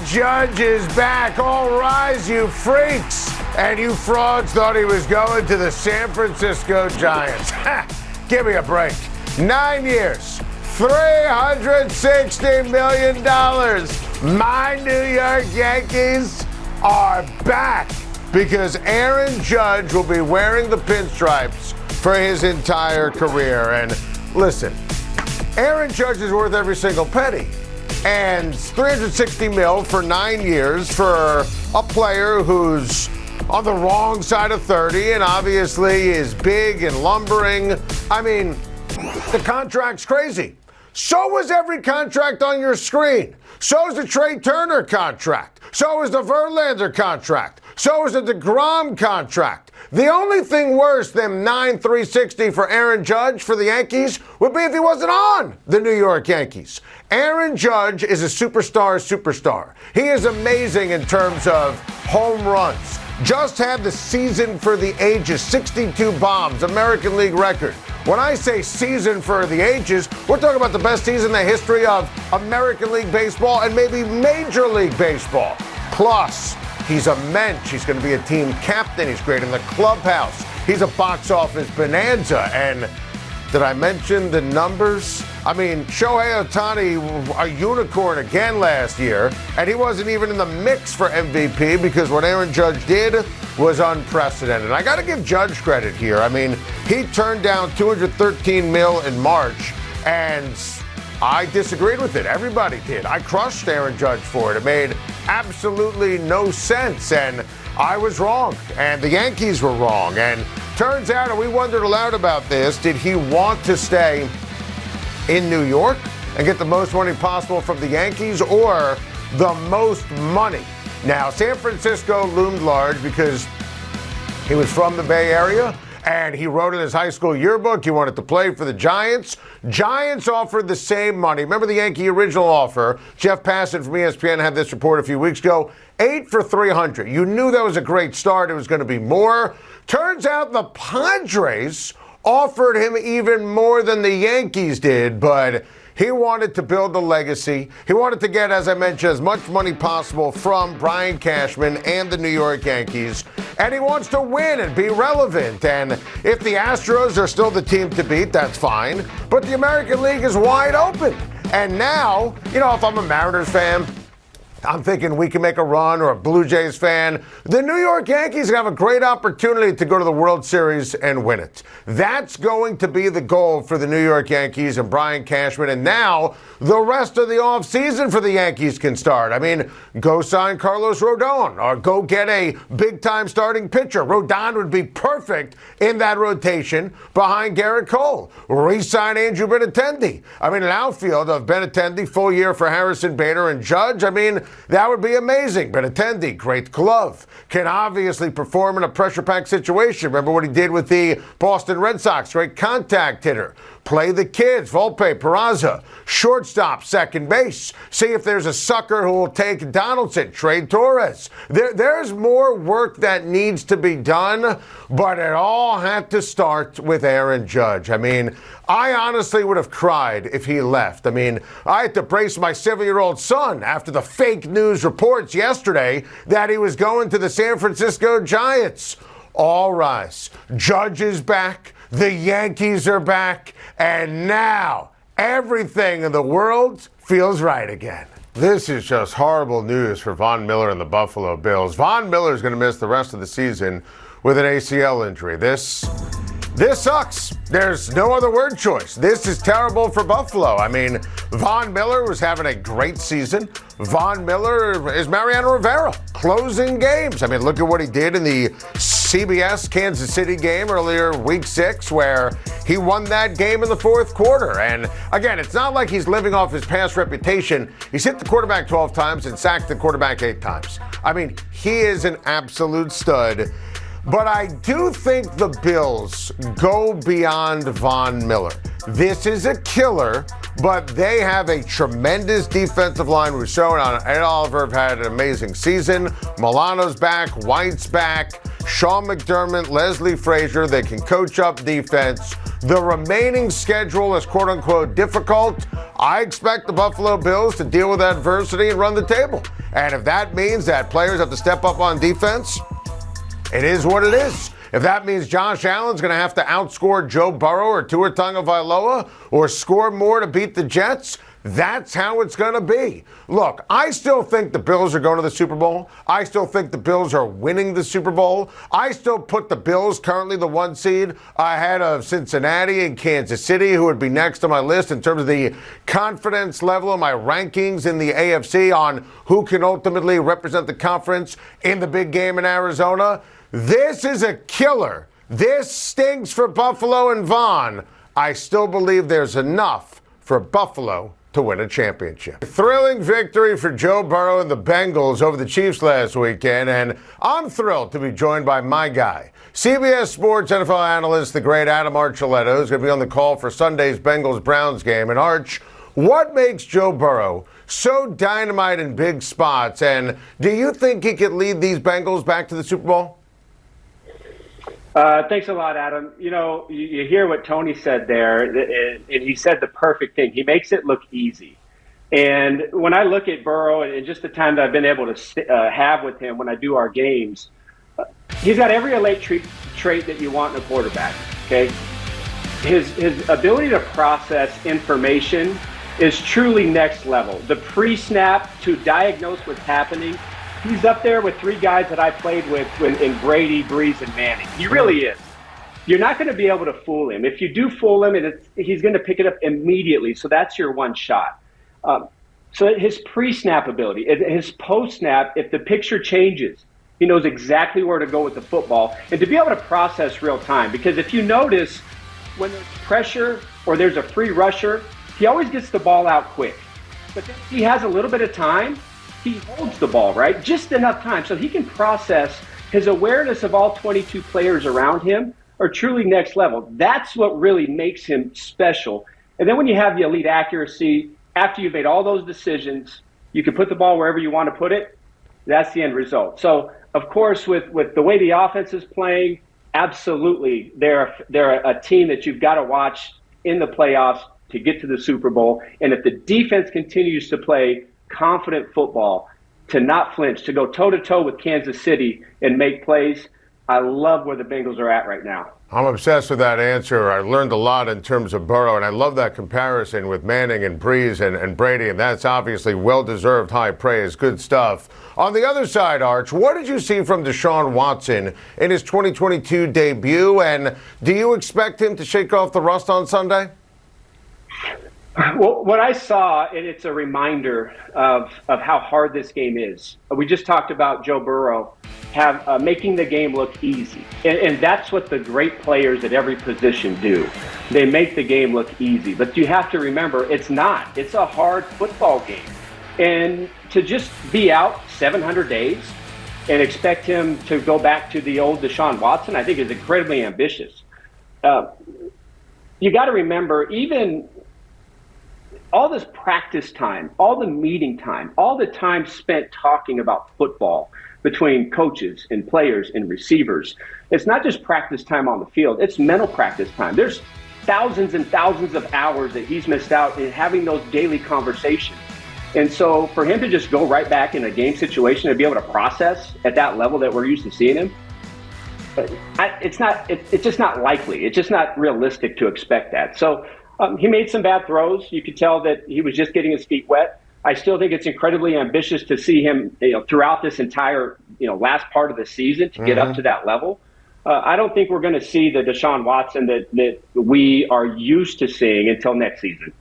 Judge is back. All rise, you freaks. And you frauds thought he was going to the San Francisco Giants. Give me a break. 9 years, $360 million. My New York Yankees are back because Aaron Judge will be wearing the pinstripes for his entire career. And listen, Aaron Judge is worth every single penny. And $360 million for 9 years for a player who's on the wrong side of 30 and obviously is big and lumbering. I mean, the contract's crazy. So was every contract on your screen. So is the Trey Turner contract. So is the Verlander contract. So is the DeGrom contract. The only thing worse than $9,360 for Aaron Judge for the Yankees would be if he wasn't on the New York Yankees. Aaron Judge is a superstar. He is amazing in terms of home runs. Just had the season for the ages, 62 bombs, American League record. When I say season for the ages, we're talking about the best season in the history of American League Baseball and maybe Major League Baseball. Plus, he's a mensch. He's going to be a team captain. He's great in the clubhouse. He's a box office bonanza. And did I mention the numbers? I mean, Shohei Ohtani, a unicorn again last year, and he wasn't even in the mix for MVP because what Aaron Judge did was unprecedented. I got to give Judge credit here. I mean, he turned down $213 million in March, and I disagreed with it. Everybody did. I crushed Aaron Judge for it. It made absolutely no sense, and I was wrong, and the Yankees were wrong. And turns out, and we wondered aloud about this, did he want to stay in New York and get the most money possible from the Yankees or the most money? Now, San Francisco loomed large because he was from the Bay Area and he wrote in his high school yearbook he wanted to play for the Giants. Giants offered the same money. Remember the Yankee original offer? Jeff Passan from ESPN had this report a few weeks ago. 8 for $300. You knew that was a great start. It was going to be more. Turns out the Padres offered him even more than the Yankees did, but he wanted to build a legacy. He wanted to get, as I mentioned, as much money possible from Brian Cashman and the New York Yankees. And he wants to win and be relevant. And if the Astros are still the team to beat, that's fine. But the American League is wide open. And now, you know, if I'm a Mariners fan, I'm thinking we can make a run, or a Blue Jays fan. The New York Yankees have a great opportunity to go to the World Series and win it. That's going to be the goal for the New York Yankees and Brian Cashman. And now the rest of the offseason for the Yankees can start. I mean, go sign Carlos Rodon or go get a big-time starting pitcher. Rodon would be perfect in that rotation behind Garrett Cole. Re-sign Andrew Benintendi. I mean, an outfield of Benintendi, full year for Harrison Bader and Judge. I mean, that would be amazing. Benintendi, great glove, can obviously perform in a pressure-packed situation. Remember what he did with the Boston Red Sox, great contact hitter. Play the kids, Volpe, Peraza, shortstop, second base. See if there's a sucker who will take Donaldson, trade Torres. There's more work that needs to be done, but it all had to start with Aaron Judge. I mean, I honestly would have cried if he left. I mean, I had to brace my 7-year-old son after the fake news reports yesterday that he was going to the San Francisco Giants. All rise. Judge is back. The Yankees are back. And now everything in the world feels right again. This is just horrible news for Von Miller and the Buffalo Bills. Von Miller is going to miss the rest of the season with an ACL injury. This sucks. There's no other word choice. This is terrible for Buffalo. I mean, Von Miller was having a great season. Von Miller is Mariano Rivera, closing games. I mean, look at what he did in the CBS Kansas City game earlier, week 6, where he won that game in the fourth quarter. And again, it's not like he's living off his past reputation. He's hit the quarterback 12 times and sacked the quarterback 8 times. I mean, he is an absolute stud. But I do think the Bills go beyond Von Miller. This is a killer, but they have a tremendous defensive line. Rousseau and Ed Oliver have had an amazing season. Milano's back, White's back, Sean McDermott, Leslie Frazier. They can coach up defense. The remaining schedule is quote-unquote difficult. I expect the Buffalo Bills to deal with adversity and run the table. And if that means that players have to step up on defense, it is what it is. If that means Josh Allen's going to have to outscore Joe Burrow or Tua Tagovailoa or score more to beat the Jets, that's how it's going to be. Look, I still think the Bills are going to the Super Bowl. I still think the Bills are winning the Super Bowl. I still put the Bills, currently the 1 seed, ahead of Cincinnati and Kansas City, who would be next on my list in terms of the confidence level of my rankings in the AFC on who can ultimately represent the conference in the big game in Arizona. This is a killer. This stinks for Buffalo and Vaughn. I still believe there's enough for Buffalo to win a championship. Thrilling victory for Joe Burrow and the Bengals over the Chiefs last weekend, and I'm thrilled to be joined by my guy, CBS Sports NFL analyst, the great Adam Archuleta, who's going to be on the call for Sunday's Bengals-Browns game. And Arch, what makes Joe Burrow so dynamite in big spots, and do you think he could lead these Bengals back to the Super Bowl? Thanks a lot, Adam. You know, you hear what Tony said there, and he said the perfect thing. He makes it look easy. And when I look at Burrow and just the time that I've been able to have with him when I do our games, he's got every elite trait that you want in a quarterback, okay? His ability to process information is truly next level. The pre-snap to diagnose what's happening, he's up there with 3 guys that I played with in Brady, Breeze, and Manning. He really is. You're not going to be able to fool him. If you do fool him, he's going to pick it up immediately. So that's your one shot. So his pre-snap ability, his post-snap, if the picture changes, he knows exactly where to go with the football. And to be able to process real time. Because if you notice, when there's pressure or there's a free rusher, he always gets the ball out quick. But then if he has a little bit of time, he holds the ball, right? Just enough time so he can process. His awareness of all 22 players around him are truly next level. That's what really makes him special. And then when you have the elite accuracy, after you've made all those decisions, you can put the ball wherever you want to put it. That's the end result. So, of course, with the way the offense is playing, absolutely, they're a team that you've got to watch in the playoffs to get to the Super Bowl. And if the defense continues to play confident football, to not flinch, to go toe-to-toe with Kansas City and make plays, I love where the Bengals are at right now. I'm obsessed with that answer. I learned a lot in terms of Burrow, and I love that comparison with Manning and Breeze and Brady, and that's obviously well-deserved high praise. Good stuff. On the other side, Arch, what did you see from Deshaun Watson in his 2022 debut, and do you expect him to shake off the rust on Sunday? Well, what I saw, and it's a reminder of how hard this game is. We just talked about Joe Burrow making the game look easy. And that's what the great players at every position do. They make the game look easy. But you have to remember, it's not. It's a hard football game. And to just be out 700 days and expect him to go back to the old Deshaun Watson, I think is incredibly ambitious. You got to remember, even all this practice time, all the meeting time, all the time spent talking about football between coaches and players and receivers. It's not just practice time on the field, it's mental practice time. There's thousands and thousands of hours that he's missed out in having those daily conversations. And so for him to just go right back in a game situation and be able to process at that level that we're used to seeing him, it's just not likely. It's just not realistic to expect that. So he made some bad throws. You could tell that he was just getting his feet wet. I still think it's incredibly ambitious to see him, throughout this entire, last part of the season to get up to that level. I don't think we're going to see the Deshaun Watson that we are used to seeing until next season.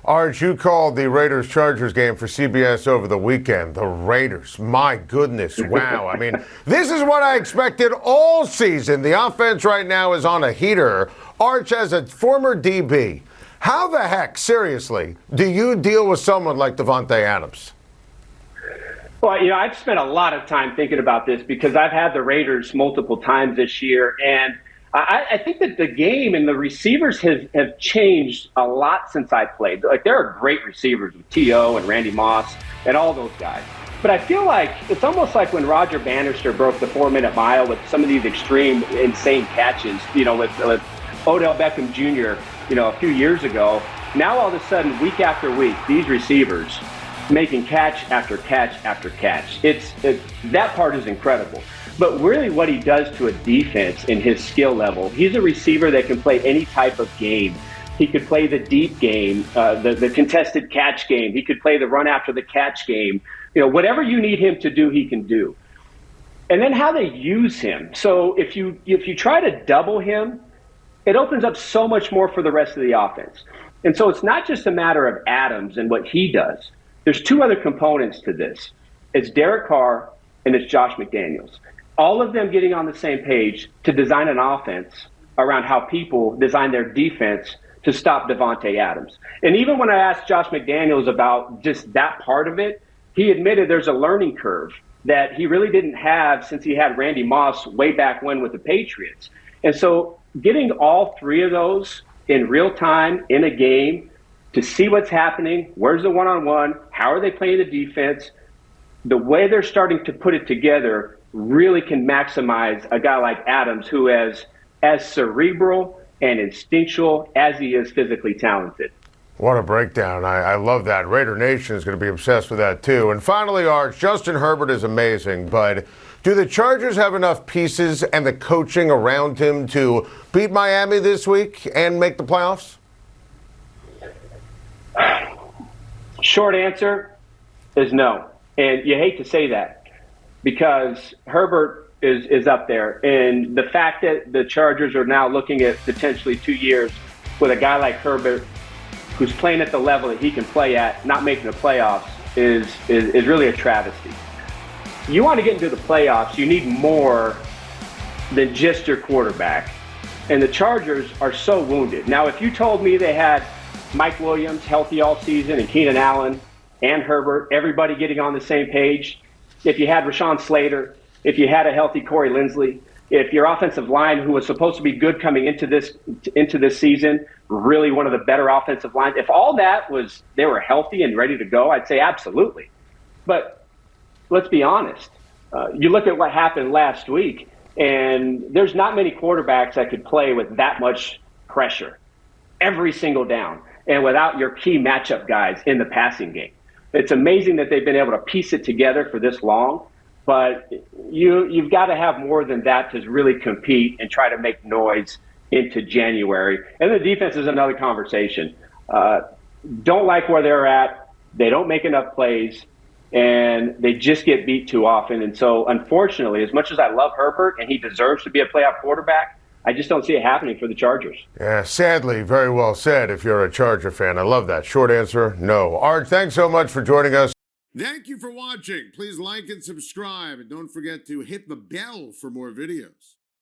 Arch, you called the Raiders-Chargers game for CBS over the weekend. The Raiders, my goodness, wow. I mean, this is what I expected all season. The offense right now is on a heater. Arch, as a former DB, how the heck, seriously, do you deal with someone like Davante Adams? Well, I've spent a lot of time thinking about this because I've had the Raiders multiple times this year, and I think that the game and the receivers have changed a lot since I played. Like, there are great receivers with T.O. and Randy Moss and all those guys. But I feel like it's almost like when Roger Bannister broke the 4-minute mile with some of these extreme, insane catches, with Odell Beckham Jr., a few years ago. Now all of a sudden, week after week, these receivers making catch after catch after catch. That part is incredible. But really what he does to a defense in his skill level, he's a receiver that can play any type of game. He could play the deep game, the contested catch game. He could play the run after the catch game. Whatever you need him to do, he can do. And then how they use him. So if you try to double him, it opens up so much more for the rest of the offense. And so it's not just a matter of Adams and what he does. There's two other components to this. It's Derek Carr and it's Josh McDaniels. All of them getting on the same page to design an offense around how people design their defense to stop Davante Adams. And even when I asked Josh McDaniels about just that part of it, he admitted there's a learning curve that he really didn't have since he had Randy Moss way back when with the Patriots. And so getting all three of those in real time in a game to see what's happening, where's the one-on-one, how are they playing the defense, the way they're starting to put it together really can maximize a guy like Adams, who is as cerebral and instinctual as he is physically talented. What a breakdown. I love that. Raider Nation is going to be obsessed with that too. And finally, Arch, Justin Herbert is amazing, but do the Chargers have enough pieces and the coaching around him to beat Miami this week and make the playoffs? Short answer is no. And you hate to say that because Herbert is up there. And the fact that the Chargers are now looking at potentially 2 years with a guy like Herbert who's playing at the level that he can play at, not making the playoffs, is really a travesty. You want to get into the playoffs, you need more than just your quarterback. And the Chargers are so wounded. Now, if you told me they had Mike Williams healthy all season and Keenan Allen and Herbert, everybody getting on the same page, if you had Rashawn Slater, if you had a healthy Corey Linsley, if your offensive line, who was supposed to be good coming into this season, really one of the better offensive lines, if all that was, they were healthy and ready to go, I'd say absolutely. But let's be honest. You look at what happened last week, and there's not many quarterbacks that could play with that much pressure every single down and without your key matchup guys in the passing game. It's amazing that they've been able to piece it together for this long. But you've got to have more than that to really compete and try to make noise into January. And the defense is another conversation. Don't like where they're at. They don't make enough plays, and they just get beat too often. And so, unfortunately, as much as I love Herbert and he deserves to be a playoff quarterback, I just don't see it happening for the Chargers. Yeah, sadly, very well said if you're a Charger fan. I love that. Short answer, no. Art, thanks so much for joining us. Thank you for watching. Please like and subscribe, and don't forget to hit the bell for more videos.